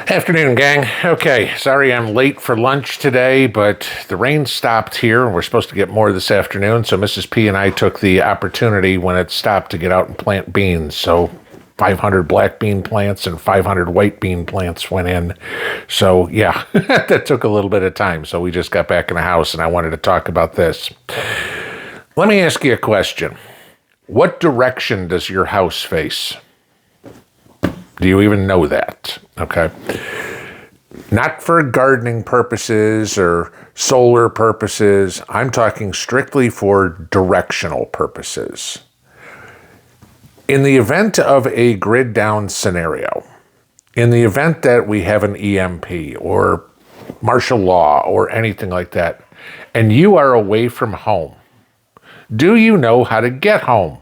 Afternoon, gang. Okay, sorry I'm late for lunch today, but the rain stopped here and we're supposed to get more this afternoon. So Mrs. P and I took the opportunity when it stopped to get out and plant beans. So 500 black bean plants and 500 white bean plants went in. So yeah, that took a little bit of time. So we just got back in the house and I wanted to talk about this. Let me ask you a question. What direction does your house face? Do you even know that? Okay. Not for gardening purposes or solar purposes. I'm talking strictly for directional purposes. In the event of a grid down scenario, in the event that we have an EMP or martial law or anything like that, and you are away from home, do you know how to get home?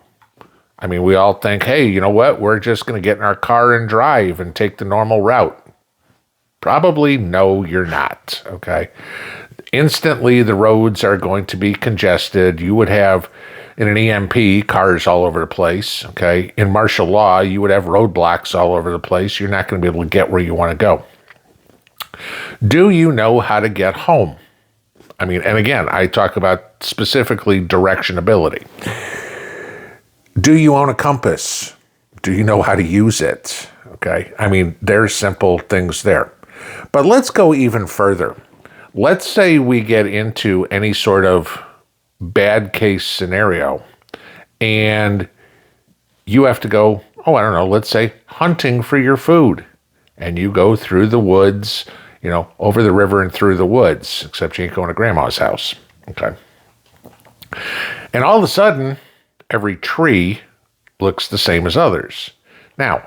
I mean, we all think, hey, you know what? We're just going to get in our car and drive and take the normal route. Probably no, you're not, okay? Instantly, the roads are going to be congested. You would have, in an EMP, cars all over the place, okay? In martial law, you would have roadblocks all over the place. You're not going to be able to get where you want to go. Do you know how to get home? I mean, and again, I talk about specifically directionability. Do you own a compass? Do you know how to use it? Okay. I mean, there's simple things there. But let's go even further. Let's say we get into any sort of bad case scenario and you have to go, let's say hunting for your food. And you go through the woods, over the river and through the woods, except you ain't going to grandma's house. Okay. And all of a sudden, every tree looks the same as others. Now,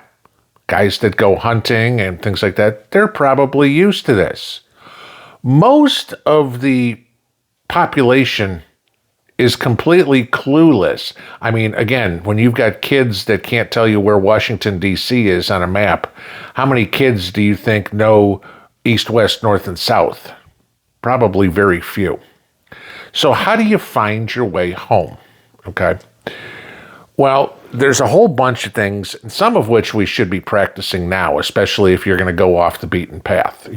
guys that go hunting and things like that, they're probably used to this. Most of the population is completely clueless. I mean, again, when you've got kids that can't tell you where Washington, D.C. is on a map, how many kids do you think know east, west, north, and south? Probably very few. So how do you find your way home? Okay. Well, there's a whole bunch of things, some of which we should be practicing now, especially if you're going to go off the beaten path.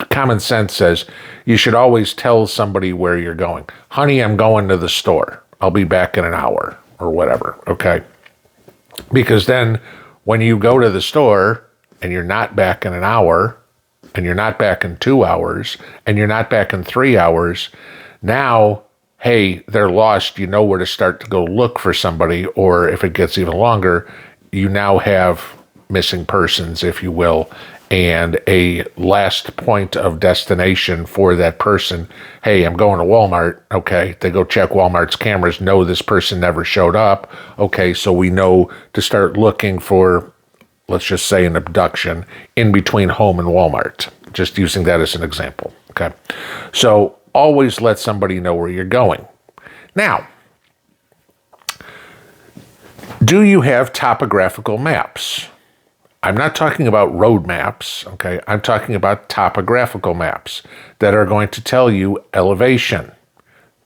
Common sense says you should always tell somebody where you're going. Honey, I'm going to the store. I'll be back in an hour or whatever, okay? Because then when you go to the store and you're not back in an hour and you're not back in 2 hours and you're not back in 3 hours, now, hey, they're lost, you know where to start to go look for somebody, or if it gets even longer, you now have missing persons, if you will, and a last point of destination for that person. Hey, I'm going to Walmart. Okay, they go check Walmart's cameras, know this person never showed up. Okay, so we know to start looking for, let's just say, an abduction in between home and Walmart, just using that as an example, okay? So always let somebody know where you're going. Now, do you have topographical maps? I'm not talking about road maps, okay? I'm talking about topographical maps that are going to tell you elevation.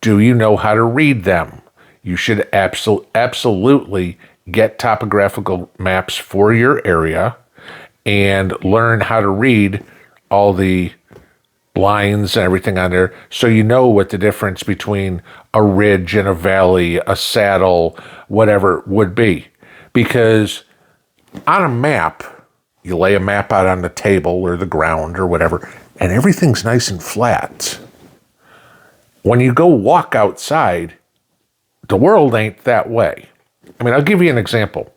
Do you know how to read them? You should absolutely get topographical maps for your area and learn how to read all the lines and everything on there, so you know what the difference between a ridge and a valley, a saddle, whatever would be. Because on a map, you lay a map out on the table or the ground or whatever, and everything's nice and flat. When you go walk outside, the world ain't that way. I mean, I'll give you an example.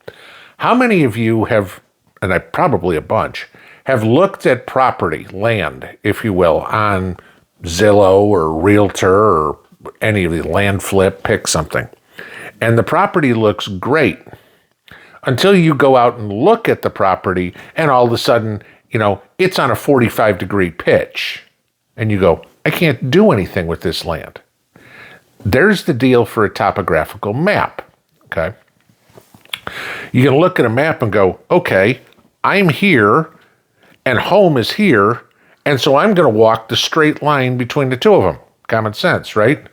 How many of you have, and I probably a bunch, have looked at property, land, if you will, on Zillow or Realtor or any of the land flip, pick something. And the property looks great until you go out and look at the property and all of a sudden, it's on a 45-degree pitch. And you go, I can't do anything with this land. There's the deal for a topographical map, okay? You can look at a map and go, okay, I'm here, and home is here, and so I'm going to walk the straight line between the two of them. Common sense, right?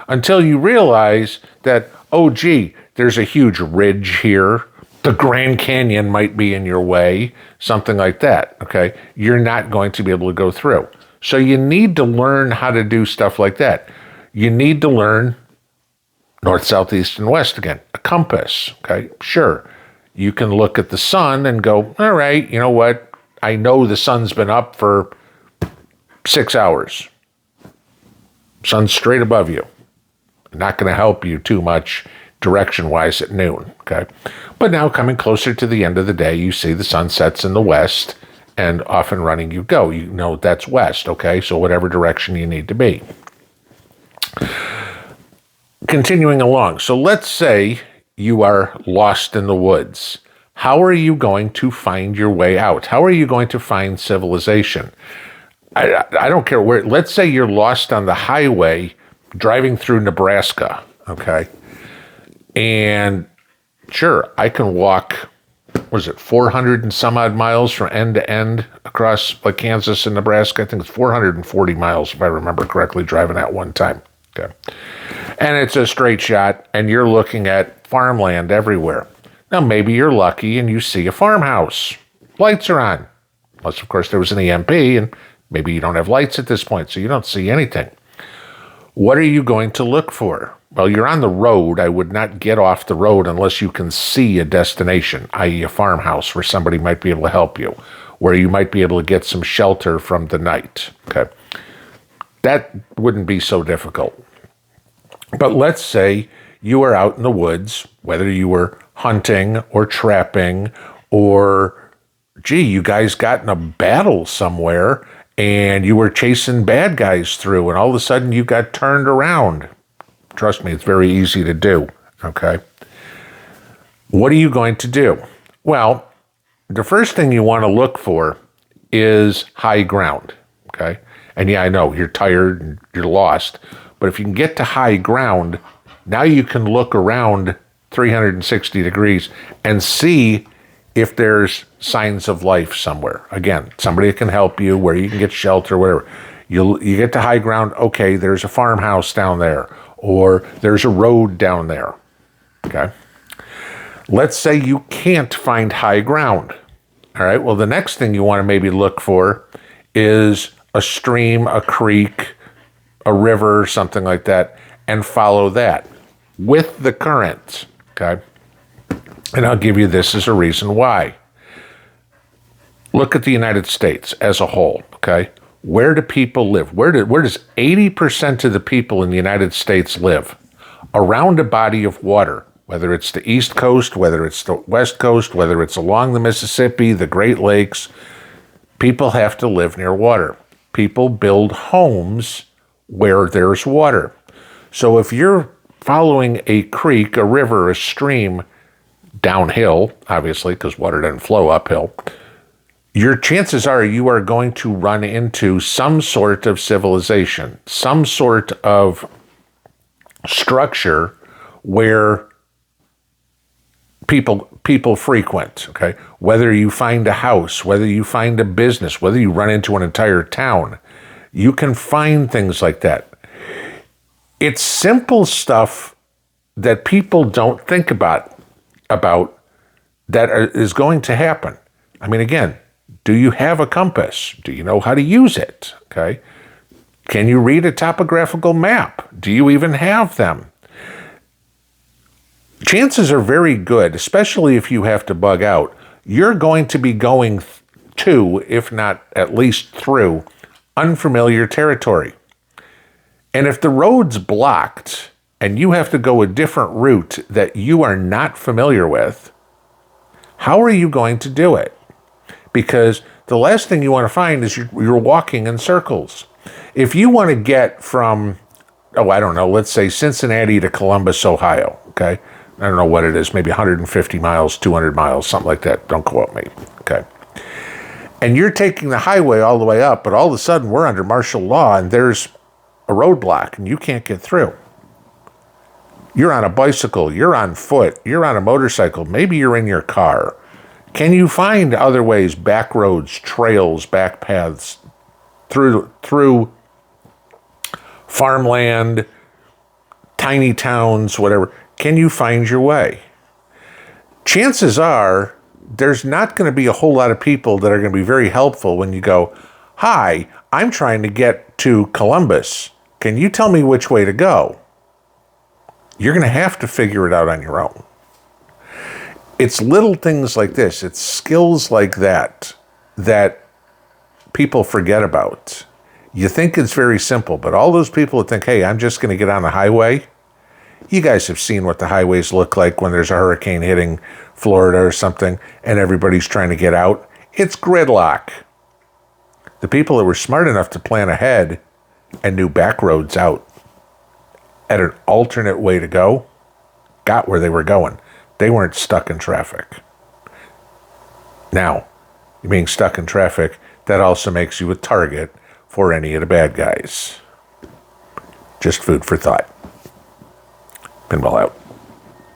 Until you realize that, there's a huge ridge here, The Grand Canyon might be in your way, something like that, okay? You're not going to be able to go through. So you need to learn how to do stuff like that. You need to learn north, south, east, and west again. A compass, okay? Sure. You can look at the sun and go, all right, you know what? I know the sun's been up for 6 hours. Sun's straight above you. Not going to help you too much direction-wise at noon, okay? But now coming closer to the end of the day, you see the sun sets in the west, and off and running you go. You know that's west, okay? So whatever direction you need to be. Continuing along. So let's say you are lost in the woods. How are you going to find your way out? How are you going to find civilization? I don't care where. Let's say you're lost on the highway driving through Nebraska, okay? And sure, I can walk, 400 and some odd miles from end to end across like Kansas and Nebraska. I think it's 440 miles, if I remember correctly, driving at one time. Okay. And it's a straight shot, and you're looking at farmland everywhere. Now, maybe you're lucky and you see a farmhouse. Lights are on. Unless, of course, there was an EMP, and maybe you don't have lights at this point, so you don't see anything. What are you going to look for? Well, you're on the road. I would not get off the road unless you can see a destination, i.e. a farmhouse where somebody might be able to help you, where you might be able to get some shelter from the night. Okay. That wouldn't be so difficult. But let's say you are out in the woods, whether you were hunting or trapping or, you guys got in a battle somewhere and you were chasing bad guys through and all of a sudden you got turned around. Trust me, it's very easy to do, okay? What are you going to do? Well, the first thing you want to look for is high ground, okay? And yeah, I know, you're tired and you're lost, but if you can get to high ground, now you can look around 360 degrees and see if there's signs of life somewhere. Again, somebody can help you, where you can get shelter, whatever. You get to high ground, okay, there's a farmhouse down there, or there's a road down there, okay? Let's say you can't find high ground. All right, well, the next thing you want to maybe look for is a stream, a creek, a river, something like that, and follow that with the current, okay? And I'll give you this as a reason why. Look at the United States as a whole, okay? Where do people live? Where does 80% of the people in the United States live? Around a body of water, whether it's the East Coast, whether it's the West Coast, whether it's along the Mississippi, the Great Lakes, people have to live near water. People build homes where there's water. So if you're following a creek, a river, a stream, downhill, obviously, because water doesn't flow uphill, your chances are you are going to run into some sort of civilization, some sort of structure where people frequent, okay? Whether you find a house, whether you find a business, whether you run into an entire town, you can find things like that. It's simple stuff that people don't think about that is going to happen. I mean, again, do you have a compass? Do you know how to use it? Okay. Can you read a topographical map? Do you even have them? Chances are very good, especially if you have to bug out, you're going to be going to, if not at least through, unfamiliar territory. And if the road's blocked and you have to go a different route that you are not familiar with, how are you going to do it? Because the last thing you want to find is you're walking in circles. If you want to get from, let's say Cincinnati to Columbus, Ohio, okay? I don't know what it is, maybe 150 miles, 200 miles, something like that. Don't quote me, okay? And you're taking the highway all the way up, but all of a sudden we're under martial law and there's a roadblock and you can't get through. You're on a bicycle, you're on foot, you're on a motorcycle, maybe you're in your car. Can you find other ways, back roads, trails, back paths, through farmland, tiny towns, whatever? Can you find your way? chances are there's not going to be a whole lot of people that are going to be very helpful when you go, "Hi, I'm trying to get to Columbus. Can you tell me which way to go?" You're going to have to figure it out on your own. It's little things like this. It's skills like that that people forget about. You think it's very simple, but all those people that think, "Hey, I'm just going to get on the highway." You guys have seen what the highways look like when there's a hurricane hitting Florida or something and everybody's trying to get out. It's gridlock. The people that were smart enough to plan ahead and knew back roads out at an alternate way to go got where they were going. They weren't stuck in traffic. Now, being stuck in traffic, that also makes you a target for any of the bad guys. Just food for thought. Pinball out.